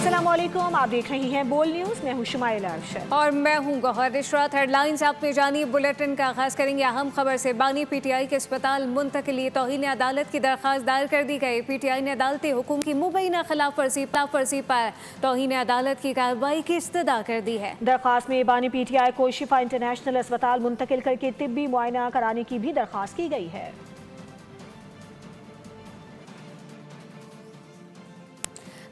अस्सलाम वालेकुम, आप देख रही हैं बोल न्यूज़। मैं हूँ शुमाइला अरशद और मैं हूँ गौहर इशरात। हेडलाइंस आपने जानी। बुलेटिन का आगाज करेंगे अहम खबर से। बानी पीटीआई के अस्पताल मुंतकिली तौहीन अदालत की दरख्वास्त दायर कर दी गई। पीटीआई ने अदालती हुक्म की मुबैना खिलाफ वर्जी पर तौहीन अदालत की कार्रवाई की इस्तदा कर दी है। दरख्वास्त में बानी पीटीआई को शिफा इंटरनेशनल अस्पताल मुंतकिल करके तिब्बी मुआयना कराने की भी दरख्वास्त की गई है।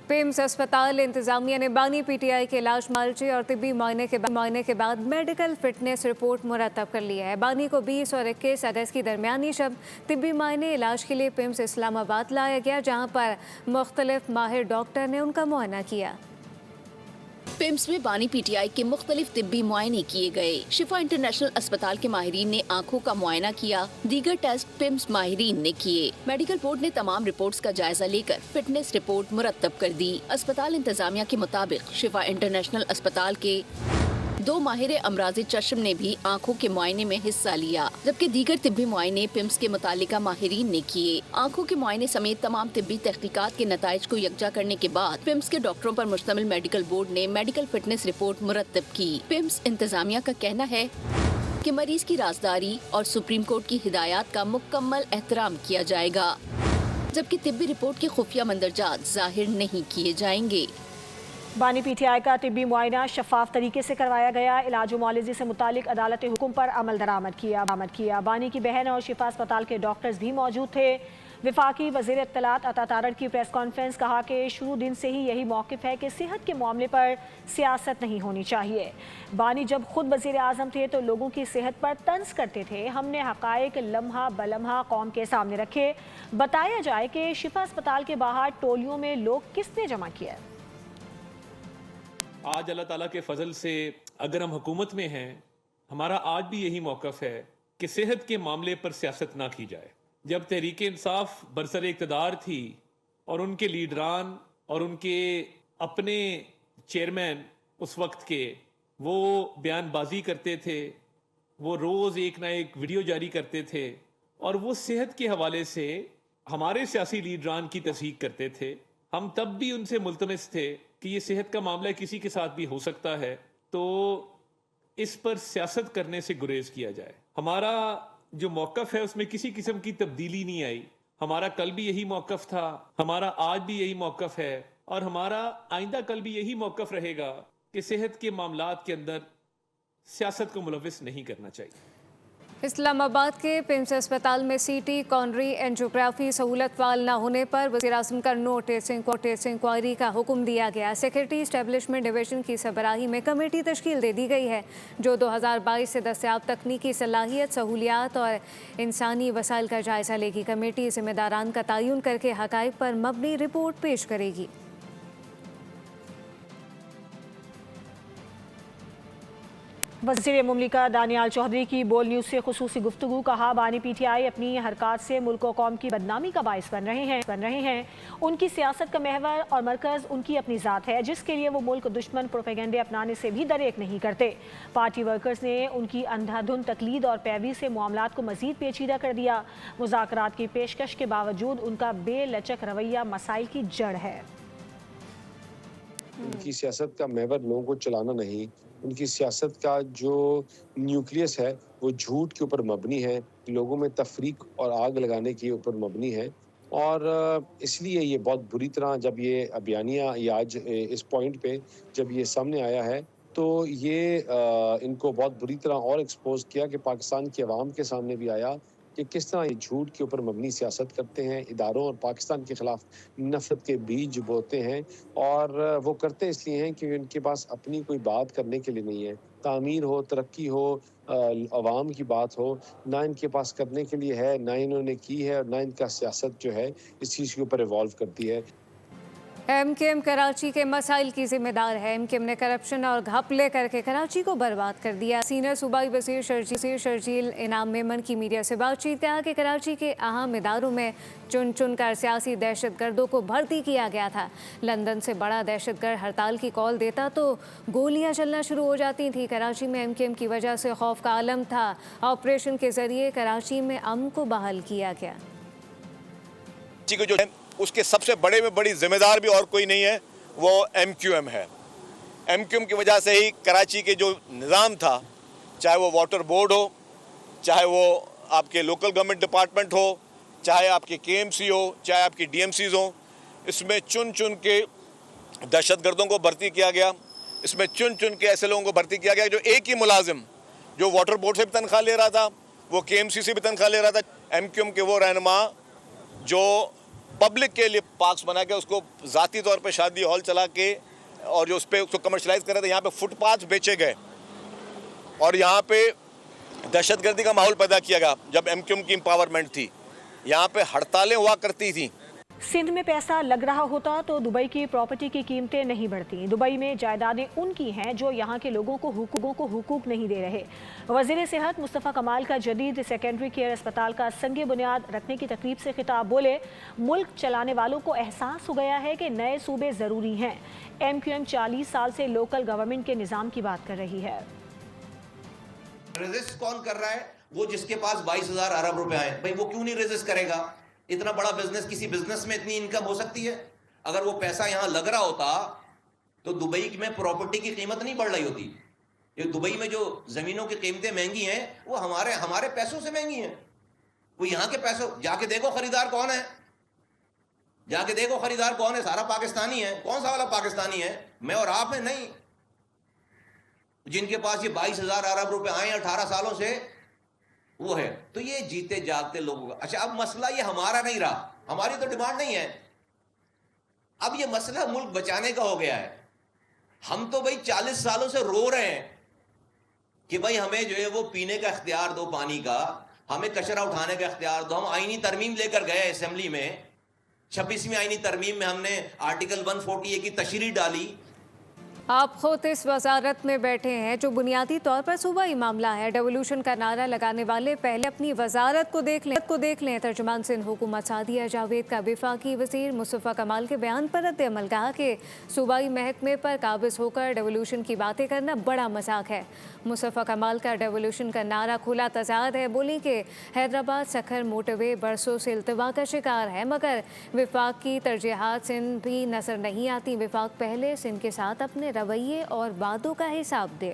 पिम्स अस्पताल इंतजामिया ने बानी पीटीआई के इलाज मालचे और तिब्बी मुआयने के बाद मेडिकल फिटनेस रिपोर्ट मुरतब कर लिया है। बानी को 20 और 21 अगस्त की दरमियानी शब तिब्बी मुआयने इलाज के लिए पिम्स इस्लामाबाद लाया गया, जहां पर मुख्तलिफ माहिर डॉक्टर ने उनका मुआयना किया। पिम्स में बानी पीटीआई के मुख्तलिफ तिब्बी मुआयने किए गए। शिफा इंटरनेशनल अस्पताल के माहिरीन ने आंखों का मुआयना किया। दीगर टेस्ट पिम्स माहिरीन ने किए। मेडिकल बोर्ड ने तमाम रिपोर्ट्स का जायजा लेकर फिटनेस रिपोर्ट मुरतब कर दी। अस्पताल इंतजामिया के मुताबिक शिफा इंटरनेशनल अस्पताल के 2 माहिर अमराज़े चश्म ने भी आंखों के मुआयने में हिस्सा लिया, जबकि दीगर तिब्बी मुआयने पिम्स के मुतालिका माहिरीन ने किए। आंखों के मुआयने समेत तमाम तिब्बी तहकीकात के नताइज को यकजा करने के बाद पिम्स के डॉक्टरों पर मुश्तमिल मेडिकल बोर्ड ने मेडिकल फिटनेस रिपोर्ट मुरतब की। पिम्स इंतजामिया का कहना है कि मरीज की राजदारी और सुप्रीम कोर्ट की हिदायत का मुकम्मल एहतराम किया जाएगा, जबकि तिब्बी रिपोर्ट के खुफिया मंदरजात जाहिर नहीं किए जाएंगे। बानी पीटीआई का तिब्बी मुआयना शफाफ तरीके से करवाया गया। इलाज व मुआलजे से मुतालिक अदालत हुक्म पर अमल दरामद किया। बानी की बहन और शिफा अस्पताल के डॉक्टर्स भी मौजूद थे। विफाकी वज़ीर इत्तलात अता तारड़ की प्रेस कॉन्फ्रेंस कहा कि शुरू दिन से ही यही मौक़िफ़ है कि सेहत के मामले पर सियासत नहीं होनी चाहिए। बानी जब खुद वज़ीर आज़म थे तो लोगों की सेहत पर तंज करते थे। हमने हक़ाइक़ लम्हा बलम्हा कौम के सामने रखे। बताया जाए कि शिफा अस्पताल के बाहर टोलियों में लोग किसने जमा किया। आज अल्लाह ताला के फजल से अगर हम हुकूमत में हैं, हमारा आज भी यही मौक़िफ़ है कि सेहत के मामले पर सियासत ना की जाए। जब तहरीक इंसाफ बरसर इक़्तिदार थी और उनके लीडरान और उनके अपने चेयरमैन उस वक्त के वो बयानबाजी करते थे, वो रोज़ एक ना एक वीडियो जारी करते थे और वो सेहत के हवाले से हमारे सियासी लीडरान की तस्दीक करते थे। हम तब भी उनसे मुल्तमस थे कि ये सेहत का मामला किसी के साथ भी हो सकता है, तो इस पर सियासत करने से गुरेज किया जाए। हमारा जो मौक़िफ़ है उसमें किसी किस्म की तब्दीली नहीं आई। हमारा कल भी यही मौक़िफ़ था, हमारा आज भी यही मौक़िफ़ है और हमारा आइंदा कल भी यही मौक़िफ़ रहेगा कि सेहत के मामलात के अंदर सियासत को मुलविस नहीं करना चाहिए। इस्लामाबाद के पिम्स अस्पताल में सीटी कॉर्नरी एंजियोग्राफी सहूलत फाल न होने पर वज़ीर आज़म का नोटिस इंक्वायरी का हुक्म दिया गया। सेक्रेटरी इस्टेब्लिशमेंट डिवीज़न की सरबराही में कमेटी तश्कील दे दी गई है, जो 2022 से दस्तयाब तकनीकी सलाहियत, सहूलियात और इंसानी वसाइल का जायज़ा लेगी। कमेटी ज़िम्मेदारान का तयन करके हक़ाइक़ पर मबनी रिपोर्ट पेश करेगी। वज़ीर मुमलिका दानियाल चौधरी की बोल न्यूज़ से खुसूसी गुफ्तगू। कहा, बानी पीटीआई अपनी हरकत से मुल्क और कौम की बदनामी का बाइस बन रहे हैं। उनकी सियासत का महवर और मरकज़ उनकी अपनी ज़ात है, जिसके लिए वो मुल्क दुश्मन प्रोपेगेंडे अपनाने से भी दरेक नहीं करते। पार्टी वर्कर्स ने उनकी अंधाधुंध तकलीद और पैरवी से मामलात को मज़ीद पेचीदा कर दिया। मुज़ाकरात की पेशकश के बावजूद उनका बेलचक रवैया मसाइल की जड़ है। उनकी सियासत का महवर लोगों को चलाना नहीं, उनकी सियासत का जो न्यूक्लियस है वो झूठ के ऊपर मबनी है, लोगों में तफरीक और आग लगाने के ऊपर मबनी है। और इसलिए ये बहुत बुरी तरह जब ये बयानिया या आज इस पॉइंट पे जब ये सामने आया है तो ये इनको बहुत बुरी तरह और एक्सपोज किया कि पाकिस्तान की आवाम के सामने भी आया कि किस तरह ये झूठ के ऊपर मबनी सियासत करते हैं, इदारों और पाकिस्तान के ख़िलाफ़ नफ़रत के बीज बोते हैं। और वो करते इसलिए हैं कि उनके पास अपनी कोई बात करने के लिए नहीं है। तामीर हो, तरक्की हो, अवाम की बात हो, ना इनके पास करने के लिए है, ना इन्होंने की है और ना इनका सियासत जो है इस चीज़ के ऊपर इवॉल्व करती है। एमकेएम कराची के मसाइल की जिम्मेदार है। एमकेएम ने करप्शन और घपले करके कराची को बर्बाद कर दिया। सीनियर सूबाई वज़ीर शर्जील इनाम मेमन की मीडिया से बातचीत कहा कि कराची के अहम इदारों में चुन चुन कर सियासी दहशतगर्दों को भर्ती किया गया था। लंदन से बड़ा दहशतगर्द हड़ताल की कॉल देता तो गोलियां चलना शुरू हो जाती थी। कराची में एमकेएम की वजह से खौफ का आलम था। ऑपरेशन के जरिए कराची में अमन को बहाल किया गया। उसके सबसे बड़े में बड़ी जिम्मेदार भी और कोई नहीं है, وہ MQM ہے. MQM کی وجہ سے ہی کراچی کے جو نظام تھا, چاہے وہ واٹر بورڈ ہو, چاہے وہ آپ کے لوکل گورنمنٹ ڈپارٹمنٹ ہو, چاہے آپ کے KMC ہو, چاہے آپ کی DMCs ہوں, اس میں چن چن کے دہشت گردوں کو بھرتی کیا گیا. اس میں چن چن کے ایسے لوگوں کو بھرتی کیا گیا جو ایک ہی ملازم جو واٹر بورڈ سے بھی تنخواہ لے رہا تھا, وہ KMC سے بھی تنخواہ لے رہا تھا. MQM کے وہ رہنما جو پبلک کے لیے پارکس بنا کے اس کو ذاتی طور پہ شادی ہال چلا کے اور جو اس پہ اس کو کمرشلائز کر رہے تھے, یہاں پہ فٹ پاتھ بیچے گئے اور یہاں پہ دہشت گردی کا ماحول پیدا کیا گیا. جب MQM کی امپاورمنٹ تھی, یہاں پہ ہڑتالیں ہوا کرتی تھیں. سندھ میں پیسہ لگ رہا ہوتا تو دبئی کی پراپرٹی کی قیمتیں نہیں بڑھتی. دبئی میں جائیدادیں ان کی ہیں جو یہاں کے لوگوں کو حقوق نہیں دے رہے. وزیر صحت مصطفیٰ کمال کا جدید سیکنڈری کیئر اسپتال کا سنگ بنیاد رکھنے کی تقریب سے خطاب بولے, ملک چلانے والوں کو احساس ہو گیا ہے کہ نئے صوبے ضروری ہیں. MQM 40 سال سے لوکل گورنمنٹ کے نظام کی بات کر رہی ہے. ریزسٹ کون کر رہا ہے؟ وہ جس کے پاس 22,000 ارب روپے آئے. بھائی وہ کیوں نہیں ریزسٹ کرے گا؟ اتنا بڑا بزنس, کسی بزنس میں اتنی انکم ہو سکتی ہے؟ اگر وہ پیسہ یہاں لگ رہا ہوتا تو دبئی میں پراپرٹی کی قیمت نہیں بڑھ رہی ہوتی. یہ دبئی میں جو زمینوں کی قیمتیں مہنگی ہیں وہ ہمارے پیسوں سے مہنگی ہیں. وہ یہاں کے پیسوں, جا کے دیکھو خریدار کون ہے, جا کے دیکھو خریدار کون ہے. سارا پاکستانی ہے. کون سا والا پاکستانی ہے؟ میں اور آپ میں نہیں. جن کے پاس یہ 22,000 ارب روپے آئے 18 سالوں سے, وہ ہے. تو یہ جیتے جاگتے لوگوں کا. اچھا, اب مسئلہ یہ ہمارا نہیں رہا, ہماری تو ڈیمانڈ نہیں ہے. اب یہ مسئلہ ملک بچانے کا ہو گیا ہے. ہم تو بھائی 40 سالوں سے رو رہے ہیں کہ بھائی ہمیں جو ہے وہ پینے کا اختیار دو, پانی کا, ہمیں کچرا اٹھانے کا اختیار دو. ہم آئینی ترمیم لے کر گئے اسمبلی میں, 26ویں آئینی ترمیم میں ہم نے آرٹیکل 140A کی تشریح ڈالی. آپ خود اس وزارت میں بیٹھے ہیں جو بنیادی طور پر صوبائی معاملہ ہے. ڈیولوشن کا نعرہ لگانے والے پہلے اپنی وزارت کو دیکھ لیں. ترجمان سندھ حکومت سعدیہ جاوید کا وفاقی وزیر مصطفیٰ کمال کے بیان پر رد عمل, کہا کہ صوبائی محکمے پر قابض ہو کر ڈیولوشن کی باتیں کرنا بڑا مذاق ہے. مصطفیٰ کمال کا ڈیولوشن کا نعرہ کھلا تضاد ہے. بولی کہ حیدرآباد سکھر موٹر وے برسوں سے التوا کا شکار ہے, مگر وفاق کی ترجیحات سندھ بھی نظر نہیں آتی. وفاق پہلے سندھ کے ساتھ اپنے رویے اور وعدوں کا حساب دے.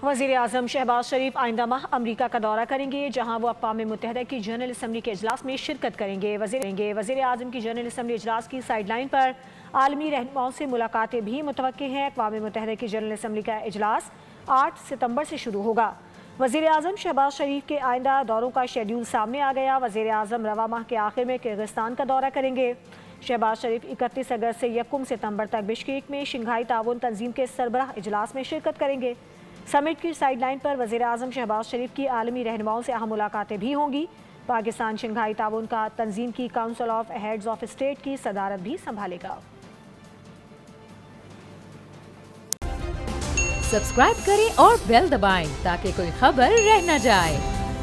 وزیر اعظم شہباز شریف آئندہ ماہ امریکہ کا دورہ کریں گے, جہاں وہ اقوام متحدہ کی جنرل اسمبلی کے اجلاس میں شرکت کریں گے. وزیر اعظم کی جنرل اسمبلی اجلاس کی سائیڈ لائن پر عالمی رہنماؤں سے ملاقاتیں بھی متوقع ہیں. اقوام متحدہ کی جنرل اسمبلی کا اجلاس 8 ستمبر سے شروع ہوگا. وزیر اعظم شہباز شریف کے آئندہ دوروں کا شیڈیول سامنے آ گیا. وزیر اعظم رواں ماہ کے آخر میں کرغزستان کا دورہ کریں گے. شہباز شریف 31 اگست سے 1 ستمبر تک بشکیک میں شنگھائی تعاون تنظیم کے سربراہ اجلاس میں شرکت کریں گے. سمٹ کی سائیڈ لائن پر وزیر اعظم شہباز شریف کی عالمی رہنماؤں سے اہم ملاقاتیں بھی ہوں گی. پاکستان شنگھائی تعاون کا تنظیم کی council of heads of state کی صدارت بھی سنبھالے گا. سبسکرائب کریں اور بیل دبائیں تاکہ کوئی خبر رہ نہ جائے.